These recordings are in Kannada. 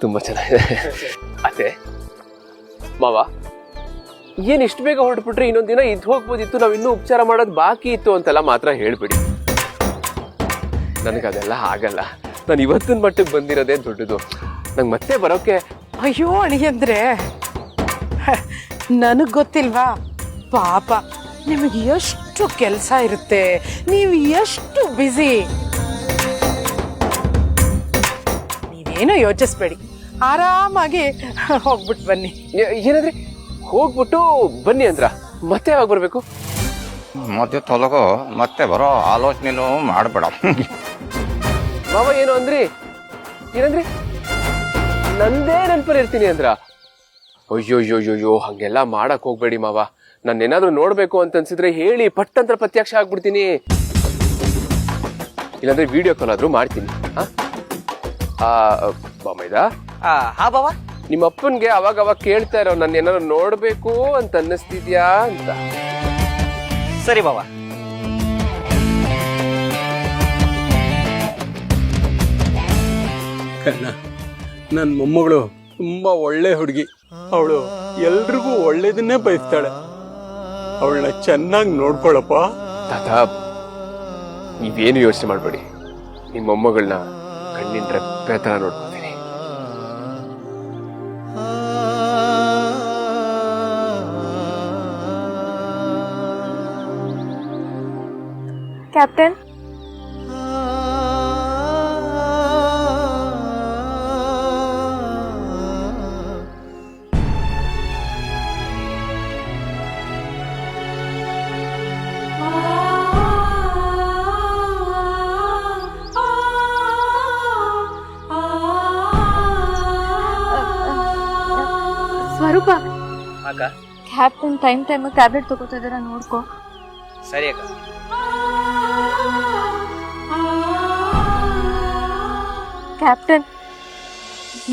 ತುಂಬ ಚೆನ್ನಾಗಿದೆ. ಅತ್ತೆ ಮಾವ, ಏನು ಇಷ್ಟು ಬೇಗ ಹೊರಟ್ಬಿಟ್ರೆ ಇನ್ನೊಂದು ದಿನ ಇದ್ದು ಹೋಗ್ಬೋದಿತ್ತು, ನಾವು ಇನ್ನೂ ಉಪಚಾರ ಮಾಡೋದು ಬಾಕಿ ಇತ್ತು ಅಂತೆಲ್ಲ ಮಾತ್ರ ಹೇಳ್ಬಿಡಿ. ನನಗದೆಲ್ಲ ಆಗಲ್ಲ. ನಾನು ಇವತ್ತಿನ ಮಟ್ಟಿಗೆ ಬಂದಿರೋದೇ ದೊಡ್ಡದು. ನಂಗೆ ಮತ್ತೆ ಬರೋಕ್ಕೆ. ಅಯ್ಯೋ ಅಳಿಯಂದ್ರೆ, ನನಗೆ ಗೊತ್ತಿಲ್ವಾ ಪಾಪ, ನಿಮಗೆ ಎಷ್ಟು ಕೆಲಸ ಇರುತ್ತೆ, ನೀವು ಎಷ್ಟು ಬ್ಯುಸಿ. ನೀವೇನೋ ಯೋಚಿಸ್ಬೇಡಿ, ಆರಾಮಾಗಿ ಹೋಗ್ಬಿಟ್ಟು ಬನ್ನಿ. ಏನಂದ್ರೆ ಹೋಗ್ಬಿಟ್ಟು ಬನ್ನಿ ಅಂದ್ರ ಮತ್ತೆ ಯಾವಾಗ ಬರ್ಬೇಕು? ಮತ್ತೆ ತೊಲಗೋ, ಮತ್ತೆ ಬರೋ ಆಲೋಚನೆನೂ ಮಾಡಬೇಡ. ಮಾವ ಏನು ಅಂದ್ರಿ? ಏನಂದ್ರಿ? ನಂದೇ ನೆನಪಲ್ಲಿ ಇರ್ತೀನಿ ಅಂದ್ರ? ಅಯ್ಯೋ ಹಂಗೆಲ್ಲ ಮಾಡಕ್ ಹೋಗ್ಬೇಡಿ ಮಾವ. ನಾನೇನಾದ್ರೂ ನೋಡ್ಬೇಕು ಅಂತ ಅನ್ಸಿದ್ರೆ ಹೇಳಿ, ಪಟ್ಟಂತ್ರ ಪ್ರತ್ಯಕ್ಷ ಆಗ್ಬಿಡ್ತೀನಿ. ಇಲ್ಲಾಂದ್ರೆ ವಿಡಿಯೋ ಕಾಲ್ ಆದ್ರೂ ಮಾಡ್ತೀನಿ. ಬಾಮೈದ, ಹಾ ಬಾವ, ನಿಮ್ಮ ಅಪ್ಪನ್ಗೆ ಅವಾಗ ಕೇಳ್ತಾ ಇರೋ, ನನ್ನ ಏನಾದ್ರು ನೋಡ್ಬೇಕು ಅಂತ ಅನ್ನಿಸ್ತಿದ್ಯಾ ಅಂತ. ಸರಿ ಬಾವ. ಕಣ್ಣ, ನನ್ನ ಮೊಮ್ಮಗಳು ತುಂಬಾ ಒಳ್ಳೆ ಹುಡುಗಿ. ಅವಳು ಎಲ್ರಿಗೂ ಒಳ್ಳೇದನ್ನೇ ಬಯಸ್ತಾಳೆ. ಅವಳನ್ನ ಚೆನ್ನಾಗಿ ನೋಡ್ಕೊಳಪ್ಪ. ತಾತ, ನೀವೇನು ಯೋಚನೆ ಮಾಡ್ಬೇಡಿ. ನಿಮ್ಮ ಮೊಮ್ಮಗಳನ್ನ ಕಣ್ಣಿನ ರೆಪ್ಪೆ ತರ ನೋಡ್ಕೊತೀನಿ. ಕ್ಯಾಪ್ಟನ್, ಸ್ವರೂಪ, ಅಕ್ಕ ಕ್ಯಾಪ್ಟನ್ ಟೈಮ್ ಟ್ಯಾಬ್ಲೆಟ್ ತಗೋತಿದಾರ, ನೋಡ್ಕೋ. ಸರಿ ಅಕ್ಕ. ಕ್ಯಾಪ್ಟನ್,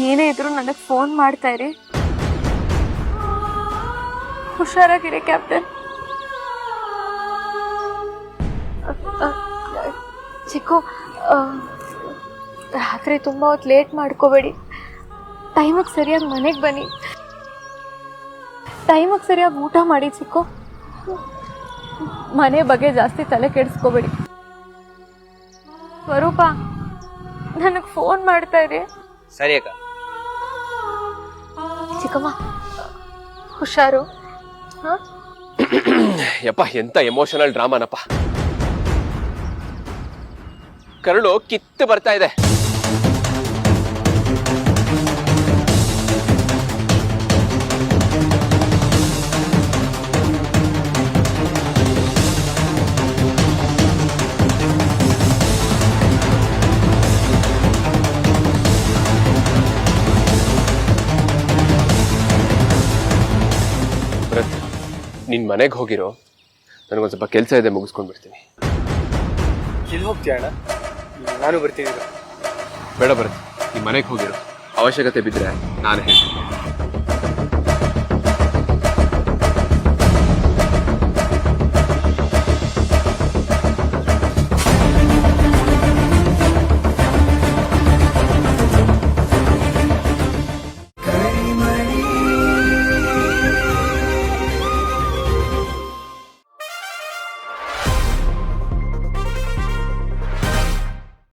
ಏನೇ ಇದ್ರು ನನಗೆ ಫೋನ್ ಮಾಡ್ತಾ ಇರಿ. ಹುಷಾರಾಗಿರಿ ಕ್ಯಾಪ್ಟನ್. ಚಿಕ್ಕು, ರಾತ್ರಿ ತುಂಬ ಹೊತ್ತು ಲೇಟ್ ಮಾಡ್ಕೋಬೇಡಿ. ಟೈಮಿಗೆ ಸರಿಯಾಗಿ ಮನೆಗೆ ಬನ್ನಿ. ಟೈಮಿಗೆ ಸರಿಯಾಗಿ ಊಟ ಮಾಡಿ ಚಿಕ್ಕು. ಮನೆ ಬಗ್ಗೆ ಜಾಸ್ತಿ ತಲೆ ಕೆಡಿಸ್ಕೋಬೇಡಿ. ಸ್ವರೂಪ, ನನಗೆ ಫೋನ್ ಮಾಡ್ತಾ ಇರಿ. ಸರಿ ಅಕ್ಕ. ಚಿಕ್ಕಮ್ಮ, ಹುಷಾರು. ಯಪ್ಪ, ಎಂತ ಎಮೋಷನಲ್ ಡ್ರಾಮಾನಪ್ಪ. ಕರಳು ಕಿತ್ತು ಬರ್ತಾ ಇದೆ. ನಿನ್ ಮನೆಗೆ ಹೋಗಿರೋ, ನನಗೊಂದು ಸ್ವಲ್ಪ ಕೆಲಸ ಇದೆ, ಮುಗಿಸ್ಕೊಂಡ್ ಬಿಡ್ತೀನಿ. ಎಲ್ಲಿ ಹೋಗ್ತೀಯ ಅಣ್ಣ? ನಾನು ಬರ್ತೀನಿ. ಬೇಡ ಬರುತ್ತೆ, ನಿಮ್ಮ ಮನೆಗೆ ಹೋಗಿರೋ. ಅವಶ್ಯಕತೆ ಬಿದ್ದರೆ ನಾನು ಹೇಳ್ತೀನಿ.